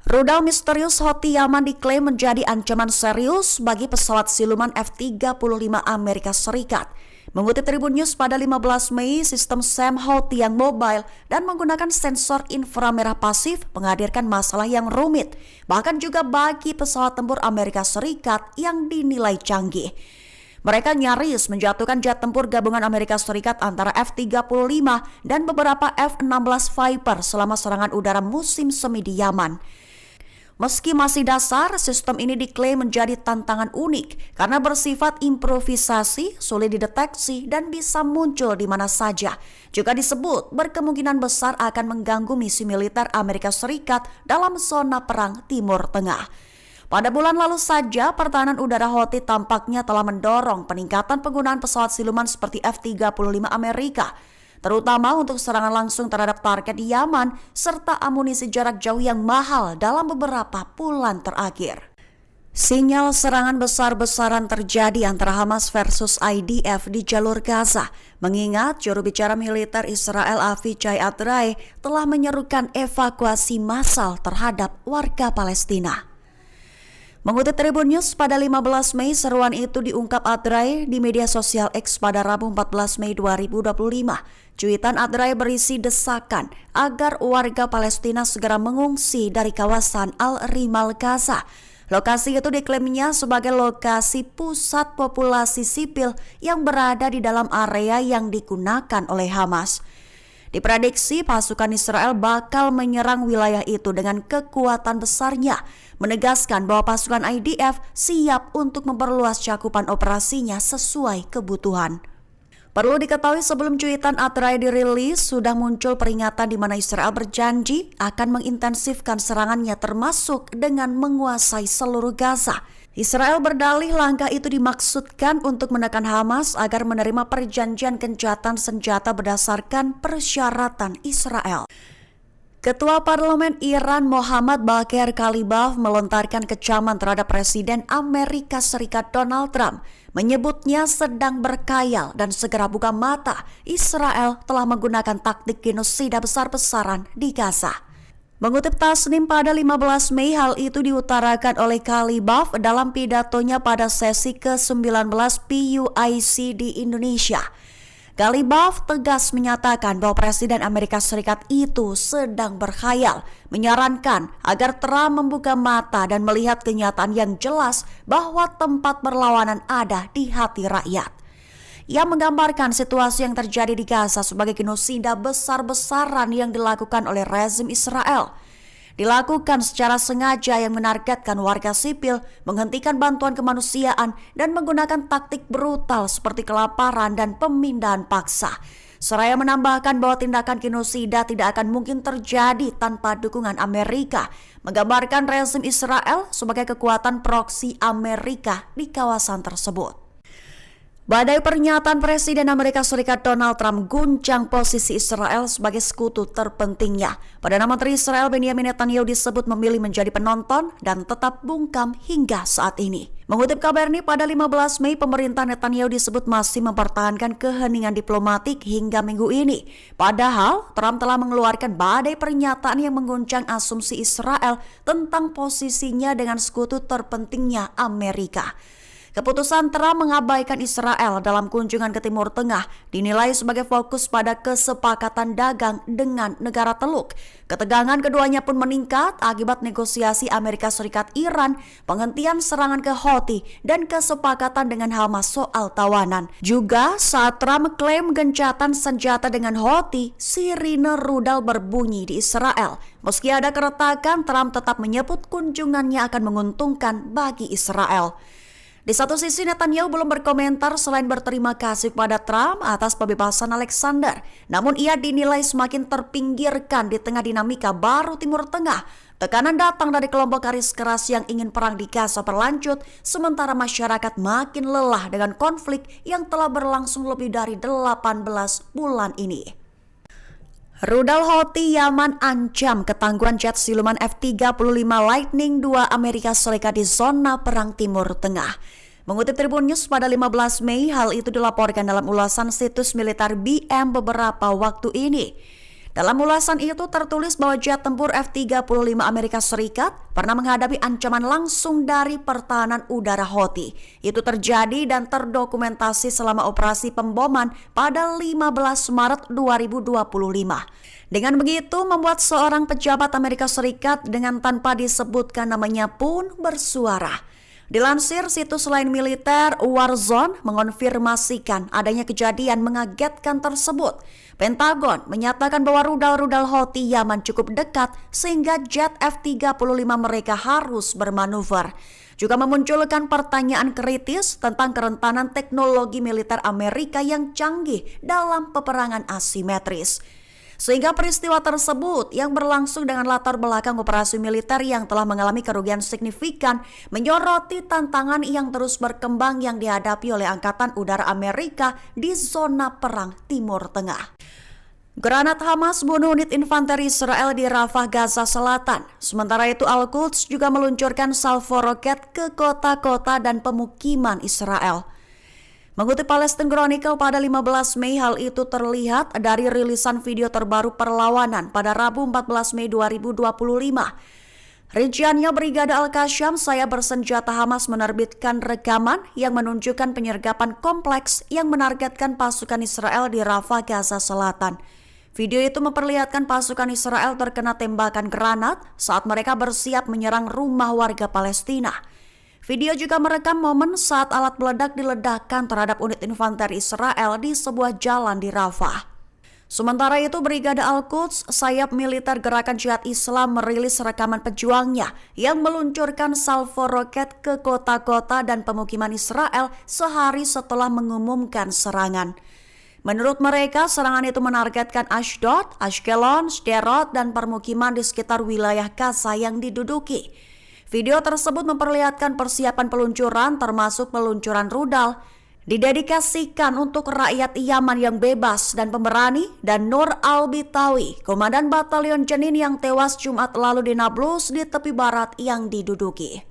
Rudal misterius Houthi Yaman diklaim menjadi ancaman serius bagi pesawat siluman F-35 Amerika Serikat. Mengutip Tribun News pada 15 Mei, sistem SAM Houthi yang mobile dan menggunakan sensor inframerah pasif menghadirkan masalah yang rumit, bahkan juga bagi pesawat tempur Amerika Serikat yang dinilai canggih. Mereka nyaris menjatuhkan jet tempur gabungan Amerika Serikat antara F-35 dan beberapa F-16 Viper selama serangan udara musim semi di Yaman. Meski masih dasar, sistem ini diklaim menjadi tantangan unik karena bersifat improvisasi, sulit dideteksi, dan bisa muncul di mana saja. Juga disebut berkemungkinan besar akan mengganggu misi militer Amerika Serikat dalam zona perang Timur Tengah. Pada bulan lalu saja, pertahanan udara Houthi tampaknya telah mendorong peningkatan penggunaan pesawat siluman seperti F-35 Amerika, terutama untuk serangan langsung terhadap target di Yaman serta amunisi jarak jauh yang mahal dalam beberapa bulan terakhir. Sinyal serangan besar-besaran terjadi antara Hamas versus IDF di jalur Gaza, mengingat juru bicara militer Israel Avichai Adraei telah menyerukan evakuasi massal terhadap warga Palestina. Mengutip Tribun News pada 15 Mei, seruan itu diungkap Adraei di media sosial X pada Rabu 14 Mei 2025. Cuitan Adraei berisi desakan agar warga Palestina segera mengungsi dari kawasan Al-Rimal Gaza. Lokasi itu diklaimnya sebagai lokasi pusat populasi sipil yang berada di dalam area yang digunakan oleh Hamas. Diprediksi pasukan Israel bakal menyerang wilayah itu dengan kekuatan besarnya, menegaskan bahwa pasukan IDF siap untuk memperluas cakupan operasinya sesuai kebutuhan. Perlu diketahui sebelum cuitan Adraei dirilis, sudah muncul peringatan di mana Israel berjanji akan mengintensifkan serangannya termasuk dengan menguasai seluruh Gaza. Israel berdalih langkah itu dimaksudkan untuk menekan Hamas agar menerima perjanjian gencatan senjata berdasarkan persyaratan Israel. Ketua Parlemen Iran Mohammad Bagher Ghalibaf melontarkan kecaman terhadap Presiden Amerika Serikat Donald Trump, menyebutnya sedang berkhayal dan segera buka mata Israel telah menggunakan taktik genosida besar-besaran di Gaza. Mengutip Tasnim pada 15 Mei, hal itu diutarakan oleh Ghalibaf dalam pidatonya pada sesi ke-19 PUIC di Indonesia. Ghalibaf tegas menyatakan bahwa Presiden Amerika Serikat itu sedang berkhayal, menyarankan agar Trump membuka mata dan melihat kenyataan yang jelas bahwa tempat perlawanan ada di hati rakyat. Ia menggambarkan situasi yang terjadi di Gaza sebagai genosida besar-besaran yang dilakukan oleh rezim Israel. Dilakukan secara sengaja yang menargetkan warga sipil, menghentikan bantuan kemanusiaan, dan menggunakan taktik brutal seperti kelaparan dan pemindahan paksa. Seraya menambahkan bahwa tindakan genosida tidak akan mungkin terjadi tanpa dukungan Amerika, menggambarkan rezim Israel sebagai kekuatan proksi Amerika di kawasan tersebut. Badai pernyataan Presiden Amerika Serikat Donald Trump guncang posisi Israel sebagai sekutu terpentingnya. Perdana Menteri Israel Benjamin Netanyahu disebut memilih menjadi penonton dan tetap bungkam hingga saat ini. Mengutip Kabarni pada 15 Mei, pemerintah Netanyahu disebut masih mempertahankan keheningan diplomatik hingga minggu ini. Padahal Trump telah mengeluarkan badai pernyataan yang mengguncang asumsi Israel tentang posisinya dengan sekutu terpentingnya Amerika. Keputusan Trump mengabaikan Israel dalam kunjungan ke Timur Tengah dinilai sebagai fokus pada kesepakatan dagang dengan negara Teluk. Ketegangan keduanya pun meningkat akibat negosiasi Amerika Serikat-Iran, penghentian serangan ke Houthi, dan kesepakatan dengan Hamas soal tawanan. Juga saat Trump mengklaim gencatan senjata dengan Houthi, sirine rudal berbunyi di Israel. Meski ada keretakan, Trump tetap menyebut kunjungannya akan menguntungkan bagi Israel. Di satu sisi, Netanyahu belum berkomentar selain berterima kasih kepada Trump atas pembebasan Alexander. Namun ia dinilai semakin terpinggirkan di tengah dinamika baru Timur Tengah. Tekanan datang dari kelompok garis keras yang ingin perang di Gaza berlanjut, sementara masyarakat makin lelah dengan konflik yang telah berlangsung lebih dari 18 bulan ini. Rudal Houthi Yaman ancam ketangguhan jet siluman F-35 Lightning II Amerika Serikat di zona perang Timur Tengah. Mengutip Tribun News pada 15 Mei, hal itu dilaporkan dalam ulasan situs militer BM beberapa waktu ini. Dalam ulasan itu tertulis bahwa jet tempur F-35 Amerika Serikat pernah menghadapi ancaman langsung dari pertahanan udara Houthi. Itu terjadi dan terdokumentasi selama operasi pemboman pada 15 Maret 2025. Dengan begitu membuat seorang pejabat Amerika Serikat dengan tanpa disebutkan namanya pun bersuara. Dilansir situs lain militer, Warzone mengonfirmasikan adanya kejadian mengagetkan tersebut. Pentagon menyatakan bahwa rudal-rudal Houthi Yaman cukup dekat sehingga jet F-35 mereka harus bermanuver. Juga memunculkan pertanyaan kritis tentang kerentanan teknologi militer Amerika yang canggih dalam peperangan asimetris. Sehingga peristiwa tersebut yang berlangsung dengan latar belakang operasi militer yang telah mengalami kerugian signifikan menyoroti tantangan yang terus berkembang yang dihadapi oleh Angkatan Udara Amerika di zona perang Timur Tengah. Granat Hamas bunuh unit infanteri Israel di Rafah, Gaza Selatan. Sementara itu Al-Quds juga meluncurkan salvo roket ke kota-kota dan pemukiman Israel. Mengutip Palestine Chronicle pada 15 Mei, hal itu terlihat dari rilisan video terbaru perlawanan pada Rabu 14 Mei 2025. Rinciannya Brigade Al-Qassam, sayap bersenjata Hamas menerbitkan rekaman yang menunjukkan penyergapan kompleks yang menargetkan pasukan Israel di Rafah, Gaza Selatan. Video itu memperlihatkan pasukan Israel terkena tembakan granat saat mereka bersiap menyerang rumah warga Palestina. Video juga merekam momen saat alat peledak diledakkan terhadap unit infanteri Israel di sebuah jalan di Rafah. Sementara itu, Brigade Al-Quds, sayap militer Gerakan Jihad Islam, merilis rekaman pejuangnya yang meluncurkan salvo roket ke kota-kota dan pemukiman Israel sehari setelah mengumumkan serangan. Menurut mereka, serangan itu menargetkan Ashdod, Ashkelon, Sderot, dan permukiman di sekitar wilayah Gaza yang diduduki. Video tersebut memperlihatkan persiapan peluncuran termasuk peluncuran rudal didedikasikan untuk rakyat Yaman yang bebas dan pemberani, dan Nur Al-Bitawi, komandan batalion Jenin yang tewas Jumat lalu di Nablus di tepi barat yang diduduki.